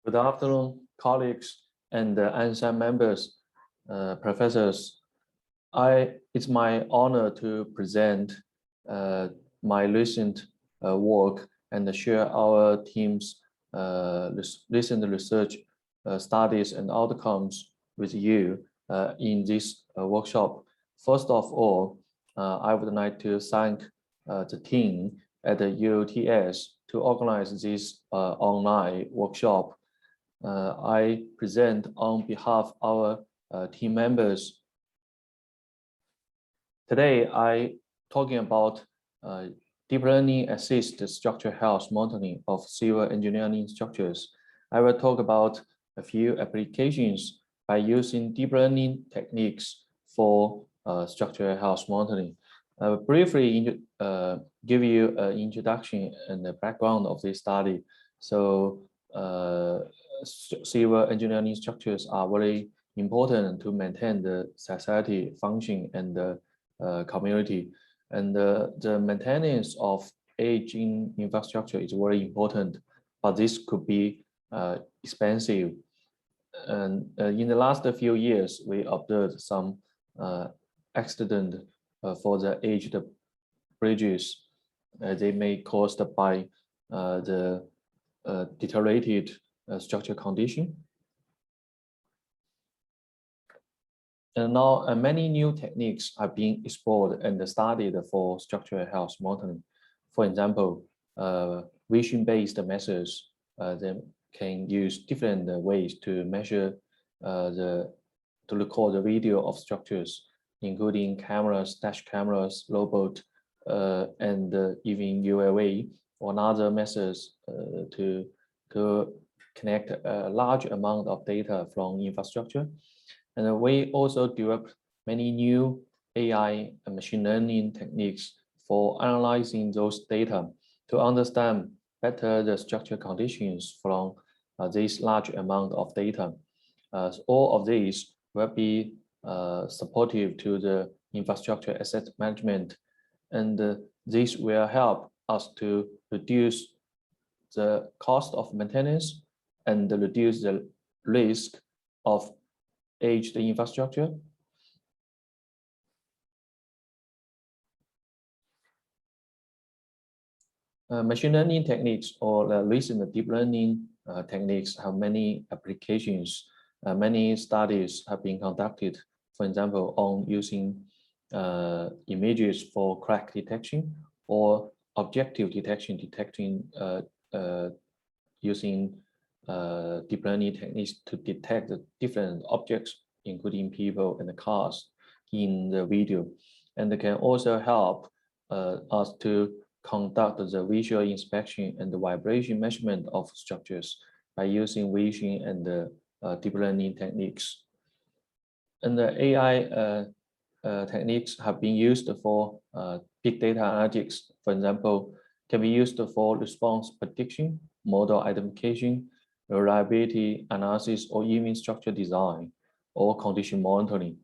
Good afternoon, colleagues and ANSHM members, professors. It's my honor to present my recent work and share our team's recent research studies and outcomes with you in this workshop. First of all, I would like to thank the team at the UOTS to organize this online workshop. I present on behalf of our team members. Today, I talking about deep learning assisted structural health monitoring of civil engineering structures. I will talk about a few applications by using deep learning techniques for structural health monitoring. I will briefly give you an introduction and the background of this study. So civil engineering structures are very important to maintain the society function and the community. And the maintenance of aging infrastructure is very important, but this could be expensive. And in the last few years, we observed some accident for the aged bridges. They may caused by the deteriorated structural condition. And now many new techniques are being explored and studied for structural health monitoring. For example, vision-based methods they can use different ways to measure to record the video of structures, including cameras, dash cameras, robot, and even UAV or other methods to connect a large amount of data from infrastructure. And we also developed many new AI and machine learning techniques for analyzing those data to understand better the structural conditions from this large amount of data. So all of these will be supportive to the infrastructure asset management, and this will help us to reduce the cost of maintenance and reduce the risk of aged infrastructure. Machine learning techniques or recent deep learning techniques have many applications. Many studies have been conducted, for example, on using images for crack detection or objective detection, using deep learning techniques to detect the different objects, including people and the cars in the video. And they can also help us to conduct the visual inspection and the vibration measurement of structures by using vision and the deep learning techniques. And the AI techniques have been used for big data analytics. For example, can be used for response prediction, model identification, reliability analysis, or even structure design or condition monitoring.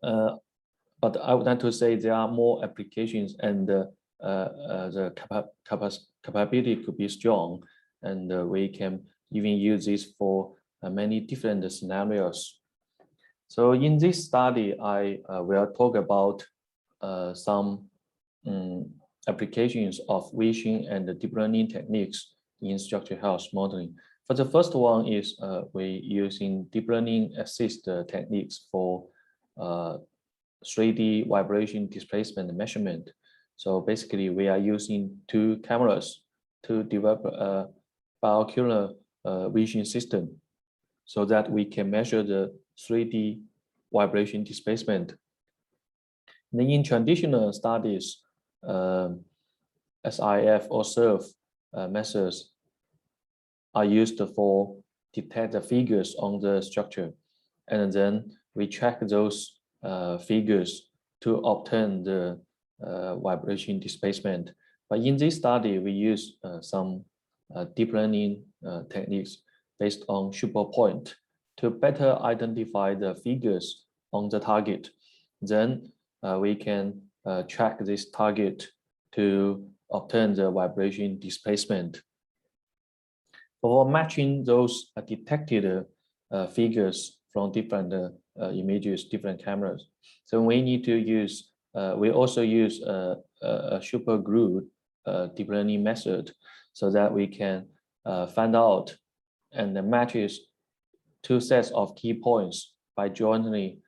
But I would like to say there are more applications, and the capability could be strong, and we can even use this for many different scenarios. So in this study, I will talk about some applications of vision and deep learning techniques in structural health modeling. For the first one is we using deep learning assist techniques for 3D vibration displacement measurement. So basically, we are using two cameras to develop a binocular vision system so that we can measure the 3D vibration displacement. And in traditional studies, SIF or SURF methods are used for detect the figures on the structure, and then we track those figures to obtain the vibration displacement. But in this study, we use some deep learning techniques based on superpoint to better identify the figures on the target. Then we can track this target to obtain the vibration displacement. For matching those detected figures from different images, different cameras, so we need to use, we also use a super glue deep learning method so that we can find out and matches two sets of key points by jointly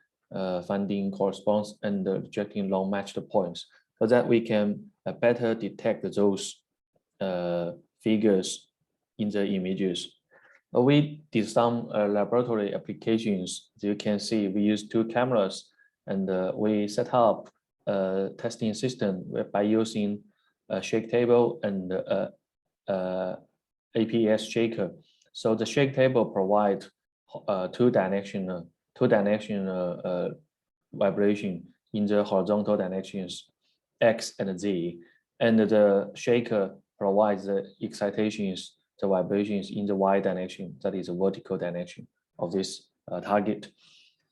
finding corresponds and rejecting long matched points, so that we can better detect those figures in the images. We did some laboratory applications. As you can see, we use two cameras, and we set up a testing system by using a shake table and APS shaker. So the shake table provides two-dimensional vibration in the horizontal directions X and Z, and the shaker provides the excitations, the vibrations in the Y direction, that is the vertical direction of this target.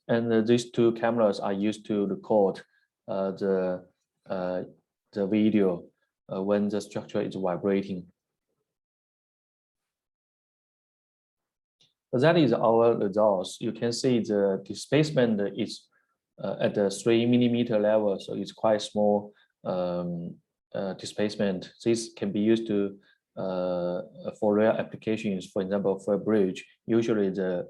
And these two cameras are used to record the video when the structure is vibrating. So that is our results. You can see the displacement is at the 3 millimeter level, so it's quite small displacement. This can be used to for rare applications. For example, for a bridge, usually the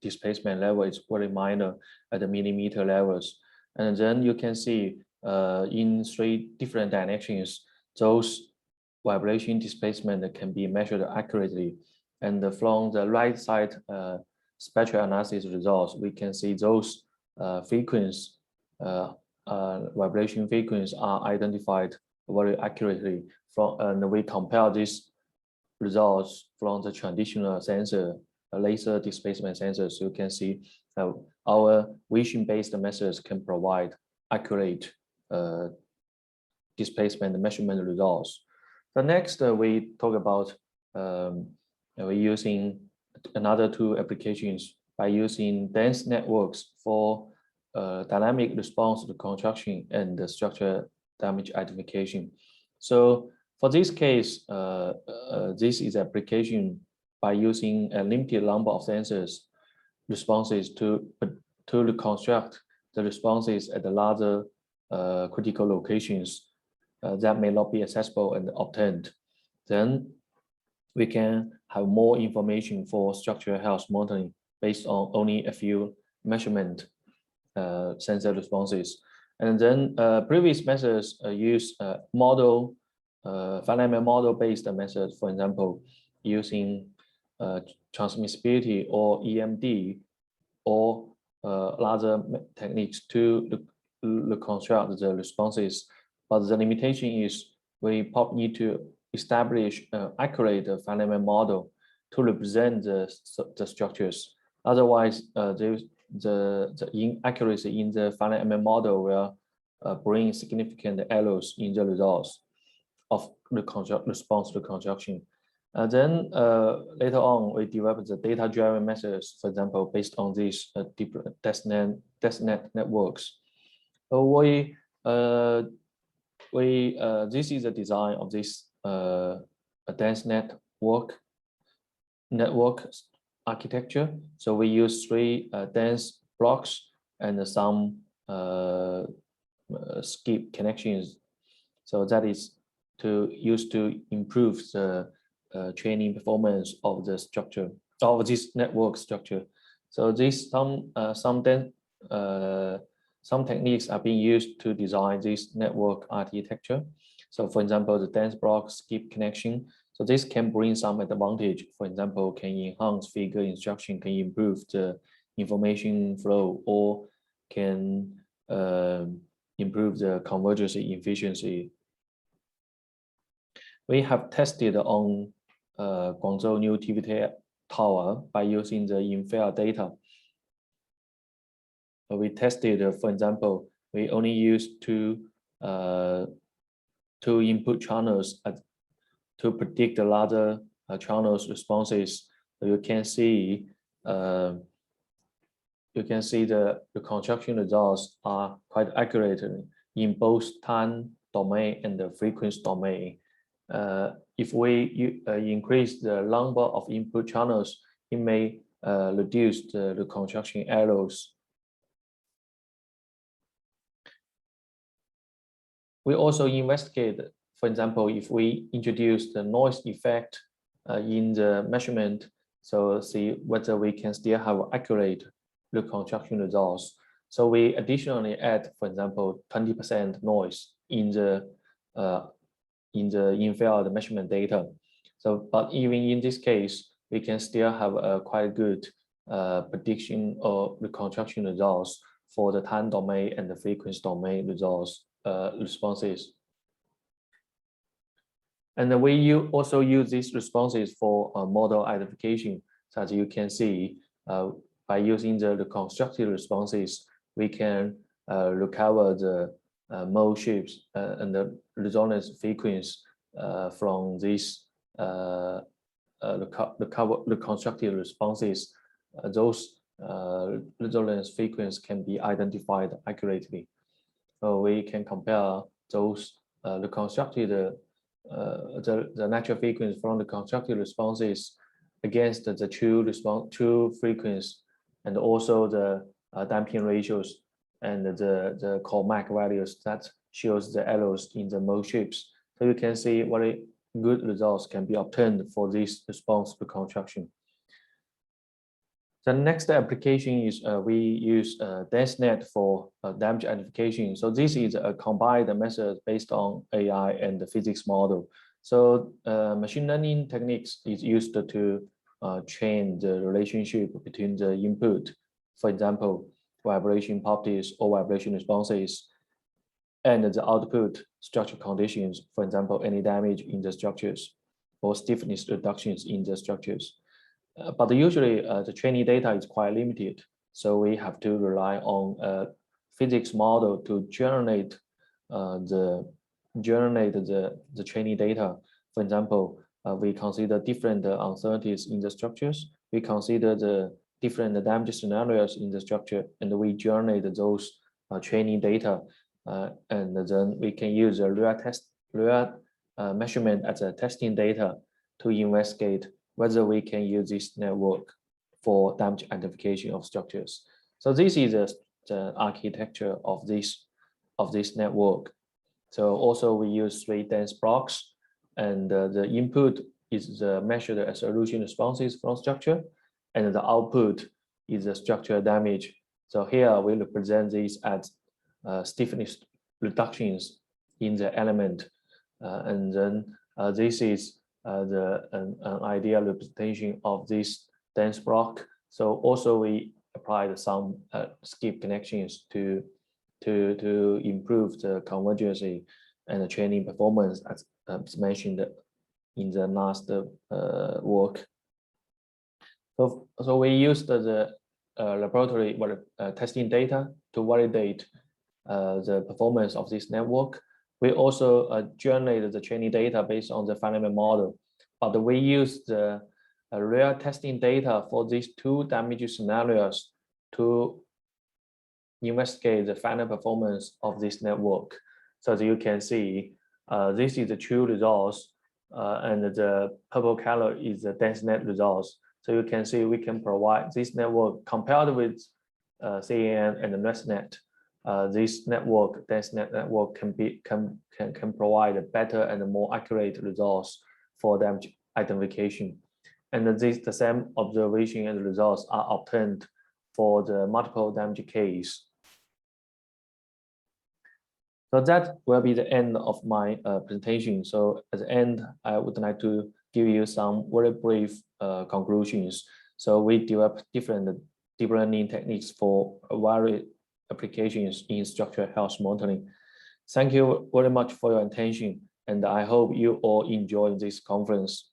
displacement level is very minor at the millimeter levels. And then you can see in 3 different directions, those vibration displacement can be measured accurately. And from the right side spectral analysis results, we can see those frequencies, vibration frequencies are identified very accurately from, and we compare these results from the traditional sensor, laser displacement sensors. You can see our vision-based methods can provide accurate displacement measurement results. The next we talk about we're using another two applications by using dense networks for dynamic response to construction and the structure damage identification. So for this case, this is application by using a limited number of sensors responses to reconstruct the responses at the larger critical locations that may not be accessible and obtained. Then we can have more information for structural health monitoring based on only a few measurement sensor responses. And then previous methods use model, finite model-based methods, for example, using transmissibility or EMD or larger techniques to reconstruct the responses. But the limitation is we probably need to establish an accurate finite model to represent the structures. Otherwise, the inaccuracy in the finite model will bring significant errors in the results of response to construction. Then later on, we developed the data-driven methods, for example, based on these different testnet networks. So this is the design of this dense network architecture. So we use 3 dense blocks and some skip connections. So that is used to improve the training performance of the structure of this network structure. So some techniques are being used to design this network architecture. So for example, the dense block skip connection. So this can bring some advantage. For example, can enhance figure instruction, can improve the information flow, or can improve the convergence efficiency. We have tested on Guangzhou New TVT Tower by using the infrared data. We tested, for example, we only used two input channels to predict the larger channels responses. You can see the reconstruction results are quite accurate in both time domain and the frequency domain. if we increase the number of input channels, it may reduce the reconstruction errors. We also investigate, for example, if we introduce the noise effect in the measurement, so see whether we can still have accurate reconstruction results. So we additionally add, for example, 20% noise in the in-field measurement data. So, but even in this case, we can still have a quite good prediction or reconstruction results for the time domain and the frequency domain results responses. And then we also use these responses for model identification. So as you can see, by using the reconstructed responses, we can recover the mode shapes and the resonance frequency from these reconstructed responses. Those resonance frequencies can be identified accurately. So we can compare those reconstructed the natural frequency from the constructed responses against the true frequency, and also the damping ratios and the Colmac values that shows the errors in the mode shapes. So you can see very good results can be obtained for this response reconstruction. The next application is we use DenseNet for damage identification. So this is a combined method based on AI and the physics model. So machine learning techniques is used to train the relationship between the input, for example, vibration properties or vibration responses, and the output structure conditions, for example, any damage in the structures or stiffness reductions in the structures. But usually the training data is quite limited. So we have to rely on a physics model to generate the training data. For example, we consider different uncertainties in the structures. We consider the different damage scenarios in the structure, and we generate those training data. And then we can use a real measurement as a testing data to investigate whether we can use this network for damage identification of structures. So this is the architecture of this network. So also we use 3 dense blocks, and the input is measured as erosion responses from structure, and the output is the structural damage. So here we represent this as stiffness reductions in the element, and then this is an ideal representation of this dense block. So also we applied some skip connections to improve the convergence and the training performance, as mentioned in the last work. So we used the laboratory testing data to validate the performance of this network. We also generated the training data based on the Feynman model, but we used the real testing data for these 2 damage scenarios to investigate the final performance of this network. So as you can see, this is the true results, and the purple color is the DenseNet results. So you can see we can provide this network compared with CAN and the ResNet. This network, DenseNet network, can provide better and more accurate results for damage identification. And the same observation and results are obtained for the multiple damage case. So that will be the end of my presentation. So at the end, I would like to give you some very brief conclusions. So we developed different deep learning techniques for various applications in structural health monitoring. Thank you very much for your attention, and I hope you all enjoy this conference.